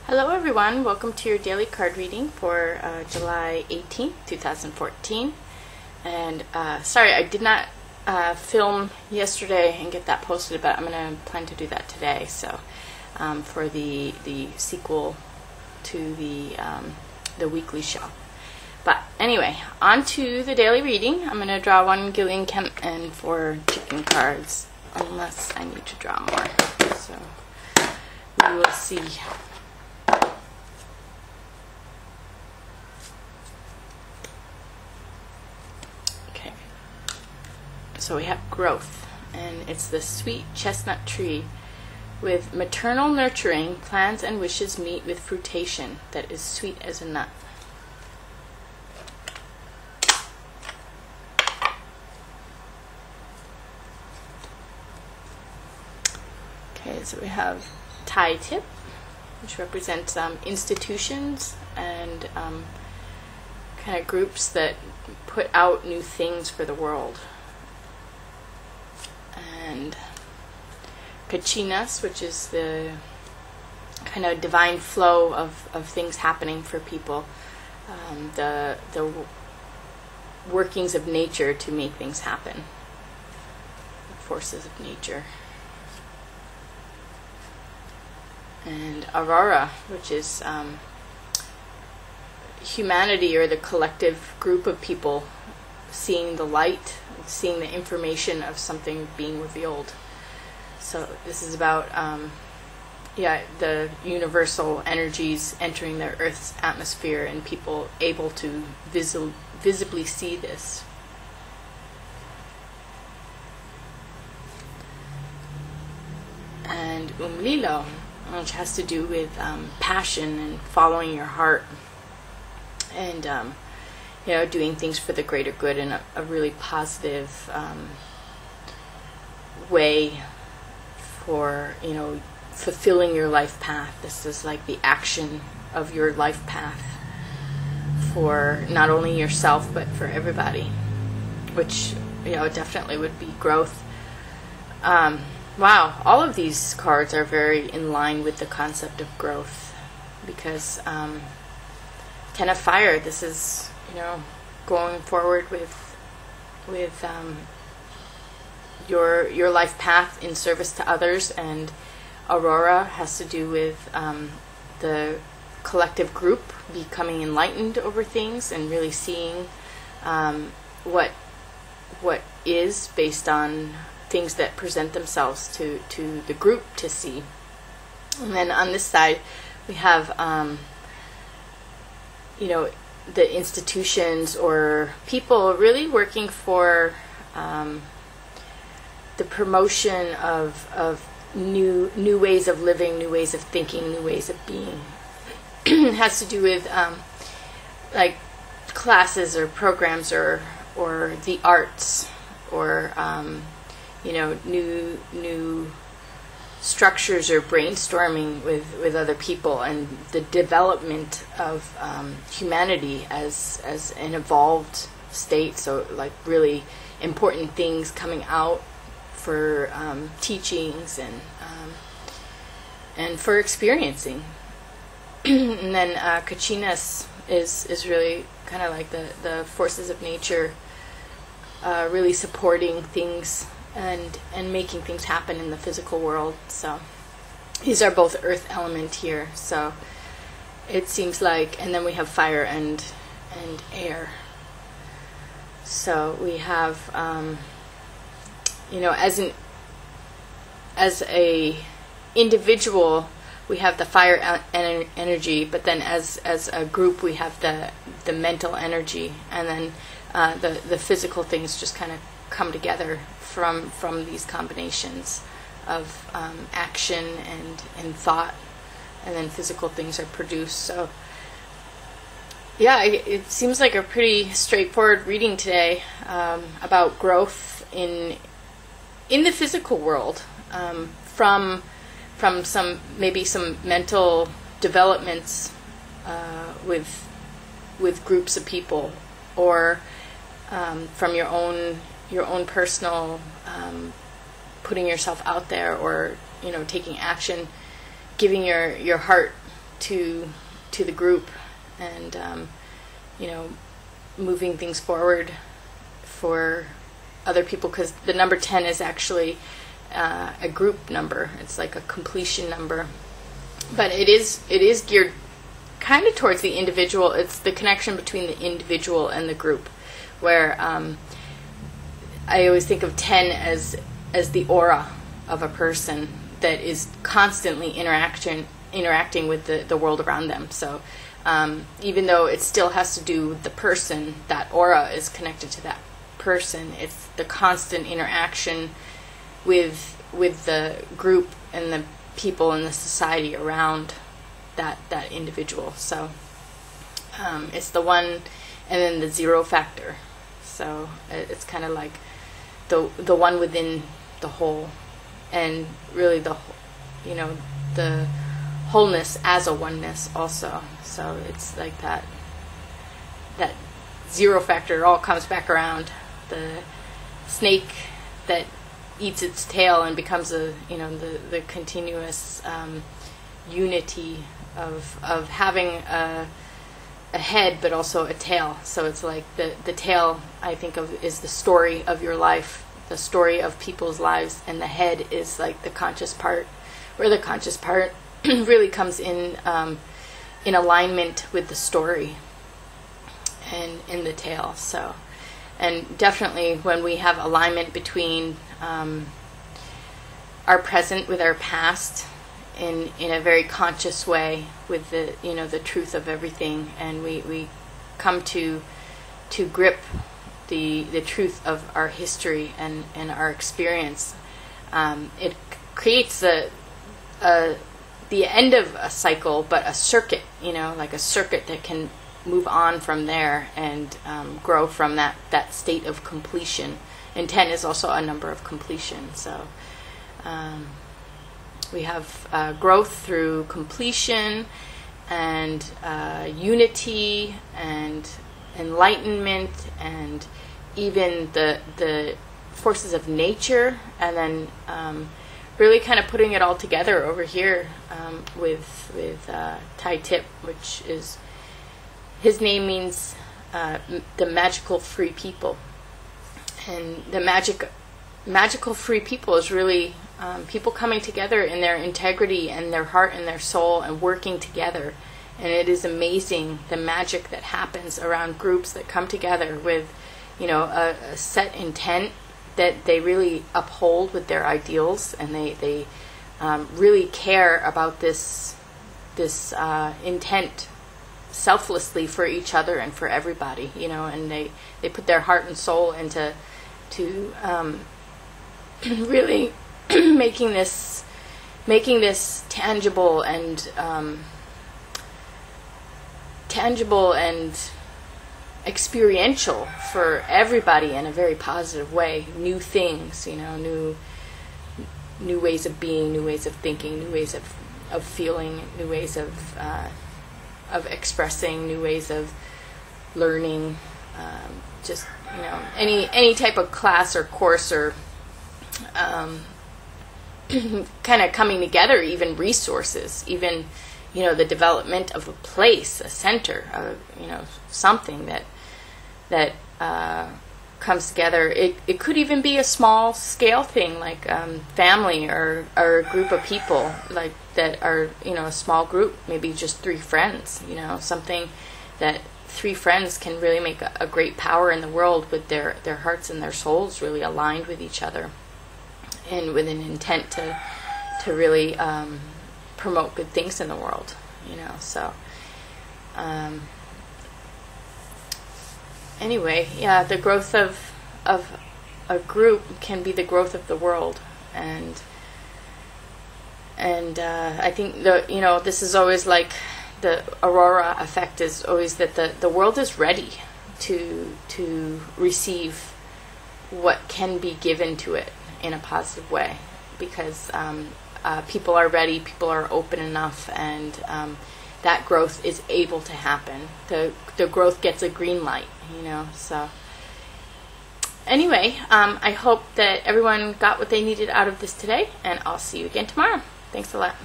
Hello everyone, welcome to your daily card reading for July 18th, 2014. And sorry, I did not film yesterday and get that posted, but I'm going to plan to do that today. So for the sequel to the weekly show. But anyway, on to the daily reading. I'm going to draw one Gillian Kemp and 4 chicken cards, unless I need to draw more. So we will see. So we have growth, and it's the sweet chestnut tree. With maternal nurturing, plans and wishes meet with fruition that is sweet as a nut. Okay, so we have tie tip, which represents institutions and kind of groups that put out new things for the world. And kachinas, which is the kind of divine flow of things happening for people, the workings of nature to make things happen, the forces of nature. And aurora, which is humanity, or the collective group of people seeing the light, seeing the information of something being revealed. So this is about the universal energies entering the Earth's atmosphere and people able to visibly see this. And umlilo, which has to do with passion and following your heart, and doing things for the greater good in a really positive way for, fulfilling your life path. This is like the action of your life path for not only yourself, but for everybody, which, definitely would be growth. Wow, all of these cards are very in line with the concept of growth, because Ten of Fire, this is going forward with your life path in service to others, and Aurora has to do with the collective group becoming enlightened over things and really seeing what is based on things that present themselves to the group to see. And then on this side we have the institutions or people really working for the promotion of new ways of living, new ways of thinking, new ways of being. It has to do with like classes or programs or the arts, or new structures, or brainstorming with other people, and the development of humanity as an evolved state. So like really important things coming out for teachings and for experiencing. And then kachinas is really kind of like the forces of nature, really supporting things and making things happen in the physical world. So these are both earth element here. So it seems like, and then we have fire and air. So we have as a individual we have the fire energy, but then as a group we have the mental energy, and then the physical things just kind of come together from these combinations of action and thought, and then physical things are produced. So yeah, it seems like a pretty straightforward reading today about growth in the physical world, from some mental developments with groups of people, or from your own personal putting yourself out there, or taking action, giving your heart to the group, and you know, moving things forward for other people, because the number 10 is actually a group number. It's like a completion number, but it is geared kind of towards the individual. It's the connection between the individual and the group, where I always think of 10 as the aura of a person that is constantly interacting with the world around them. So even though it still has to do with the person, that aura is connected to that person. It's the constant interaction with the group and the people in the society around that individual. So it's the one, and then the zero factor. So it's kind of like the one within the whole, and really the wholeness as a oneness also. So it's like that zero factor all comes back around. The snake that eats its tail and becomes the continuous unity of having a head but also a tail. So it's like the tail, I think of, is the story of your life, the story of people's lives, and the head is like the conscious part, where the conscious part really comes in alignment with the story and in the tail. So, and definitely when we have alignment between our present with our past in a very conscious way with the truth of everything, and we come to grip the truth of our history and our experience, it creates the end of a cycle, but a circuit, like a circuit that can move on from there and grow from that state of completion. And 10 is also a number of completion. So we have growth through completion, and unity, and enlightenment, and even the forces of nature, and then really kind of putting it all together over here with Tai Tip, which is, his name means the magical free people. And the magical free people is really people coming together in their integrity and their heart and their soul and working together. And it is amazing the magic that happens around groups that come together with, a set intent that they really uphold with their ideals, and they really care about this intent selflessly for each other and for everybody, and they put their heart and soul into really making this tangible and experiential for everybody in a very positive way. New things, new ways of being, new ways of thinking, new ways of feeling, new ways of expressing, new ways of learning. Just any type of class or course, or kind of coming together, even resources, even the development of a place, a center, something that comes together. It could even be a small scale thing, like family or a group of people, like that are a small group, maybe just 3 friends. Something that 3 friends can really make a great power in the world, with their hearts and their souls really aligned with each other, and with an intent to really promote good things in the world. So anyway, yeah, the growth of a group can be the growth of the world, and I think this is always like the aurora effect, is always that the world is ready to receive what can be given to it in a positive way, because people are ready, people are open enough, and that growth is able to happen. The growth gets a green light, so anyway, I hope that everyone got what they needed out of this today, and I'll see you again tomorrow. Thanks a lot.